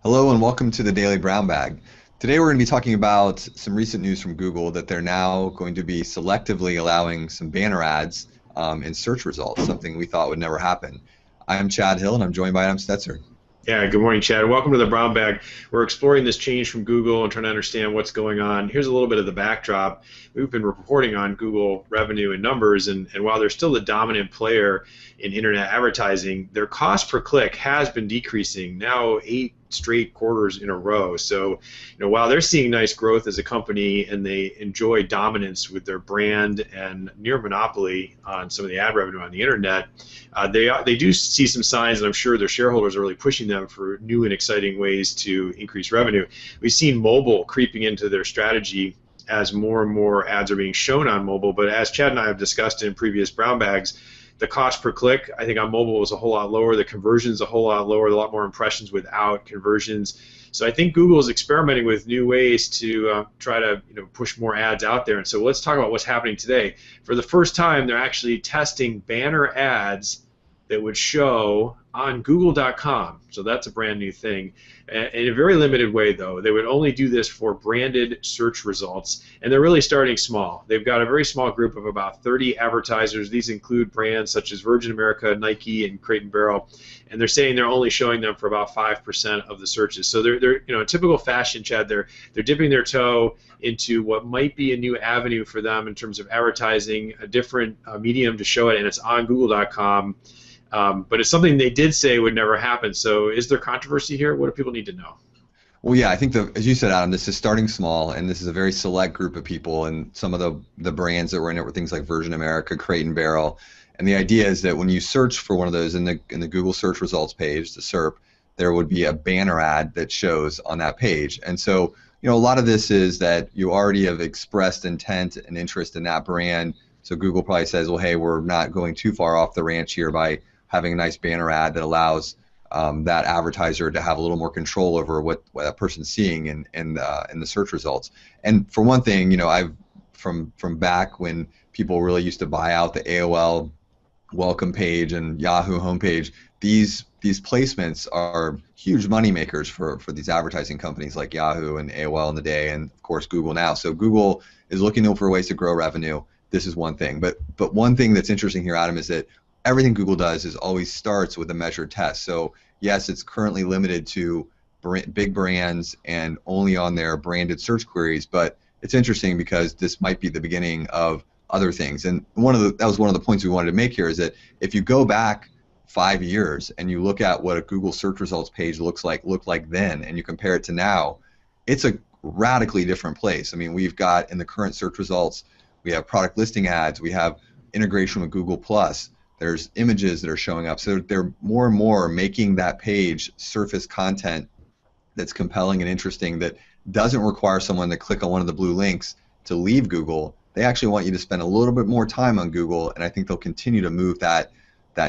Hello and welcome to the Daily Brown Bag. Today we're going to be talking about some recent news from Google that they're now going to be selectively allowing some banner ads in search results, something we thought would never happen. I'm Chad Hill and I'm joined by Adam Stetzer. Yeah, good morning, Chad. Welcome to the Brown Bag. We're exploring this change from Google and trying to understand what's going on. Here's a little bit of the backdrop. We've been reporting on Google revenue and numbers, and while they're still the dominant player in internet advertising, their cost per click has been decreasing now 8 straight quarters in a row. So, while they're seeing nice growth as a company and they enjoy dominance with their brand and near monopoly on some of the ad revenue on the internet, they do see some signs, and I'm sure their shareholders are really pushing them for new and exciting ways to increase revenue. We've seen mobile creeping into their strategy as more and more ads are being shown on mobile. But as Chad and I have discussed in previous brown bags, the cost per click, I think on mobile was a whole lot lower. The conversions a whole lot lower. A lot more impressions without conversions. So I think Google is experimenting with new ways to try to push more ads out there. And so let's talk about what's happening today. For the first time, they're actually testing banner ads that would show on Google.com. So that's a brand new thing. In a very limited way, though. They would only do this for branded search results, and they're really starting small. They've got a very small group of about 30 advertisers. These include brands such as Virgin America, Nike, and Crate & Barrel, and they're saying they're only showing them for about 5% of the searches. So they're in typical fashion, Chad, they're dipping their toe into what might be a new avenue for them in terms of advertising, a different medium to show it, and it's on Google.com. But it's something they did say would never happen. So is there controversy here? What do people need to know? Well, yeah, I think as you said, Adam, this is starting small, and this is a very select group of people, and some of the brands that were in it were things like Virgin America, Crate & Barrel, and the idea is that when you search for one of those in the Google search results page, the SERP, there would be a banner ad that shows on that page, and so a lot of this is that you already have expressed intent and interest in that brand, so Google probably says, well, hey, we're not going too far off the ranch here by having a nice banner ad that allows that advertiser to have a little more control over what that person's seeing in the search results. And for one thing, I've from back when people really used to buy out the AOL welcome page and Yahoo homepage, these placements are huge money makers for these advertising companies like Yahoo and AOL in the day, and of course Google now. So Google is looking for ways to grow revenue. This is one thing, but one thing that's interesting here, Adam, is that everything Google does is always starts with a measured test. So yes, it's currently limited to big brands and only on their branded search queries, but it's interesting because this might be the beginning of other things. And that was one of the points we wanted to make here, is that if you go back 5 years and you look at what a Google search results page looked like then, and you compare it to now, it's a radically different place. I mean, we've got in the current search results, we have product listing ads, we have integration with Google Plus. There's images that are showing up. So they're more and more making that page surface content that's compelling and interesting, that doesn't require someone to click on one of the blue links to leave Google. They actually want you to spend a little bit more time on Google, and I think they'll continue to move that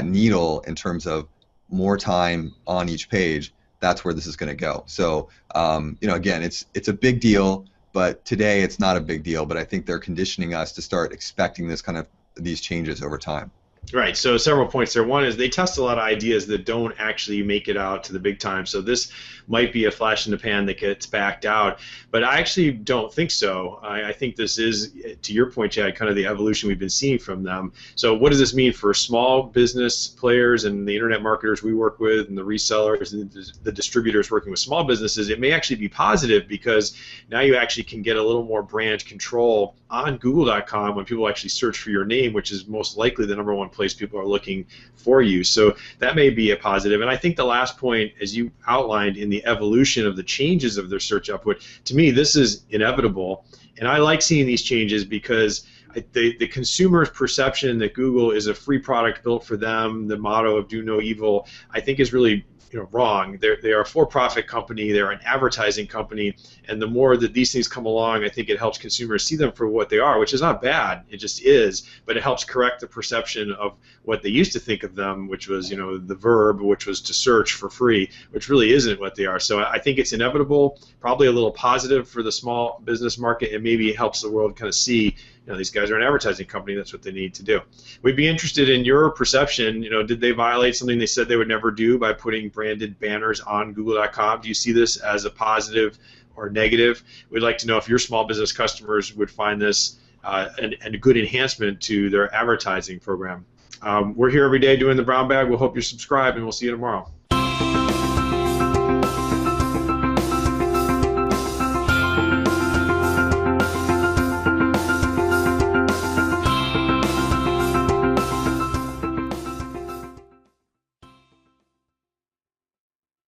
needle in terms of more time on each page. That's where this is going to go. So again, it's a big deal, but today it's not a big deal. But I think they're conditioning us to start expecting these changes over time. Right, so several points there. One is they test a lot of ideas that don't actually make it out to the big time. So this might be a flash in the pan that gets backed out. But I actually don't think so. I think this is, to your point, Chad, kind of the evolution we've been seeing from them. So what does this mean for small business players and the internet marketers we work with and the resellers and the distributors working with small businesses? It may actually be positive because now you actually can get a little more brand control on Google.com when people actually search for your name, which is most likely the number one place people are looking for you. So that may be a positive. And I think the last point, as you outlined in the evolution of the changes of their search output, to me this is inevitable. And I like seeing these changes because the consumer's perception that Google is a free product built for them, the motto of do no evil, I think is really wrong. They are a for-profit company, they're an advertising company, and the more that these things come along, I think it helps consumers see them for what they are, which is not bad, it just is, but it helps correct the perception of what they used to think of them, which was, the verb, which was to search for free, which really isn't what they are. So I think it's inevitable, probably a little positive for the small business market, and maybe it helps the world kind of see these guys are an advertising company. That's what they need to do. We'd be interested in your perception. Did they violate something they said they would never do by putting branded banners on Google.com? Do you see this as a positive or negative? We'd like to know if your small business customers would find this and a good enhancement to their advertising program. We're here every day doing the Brown Bag. We'll hope you're subscribed, and we'll see you tomorrow.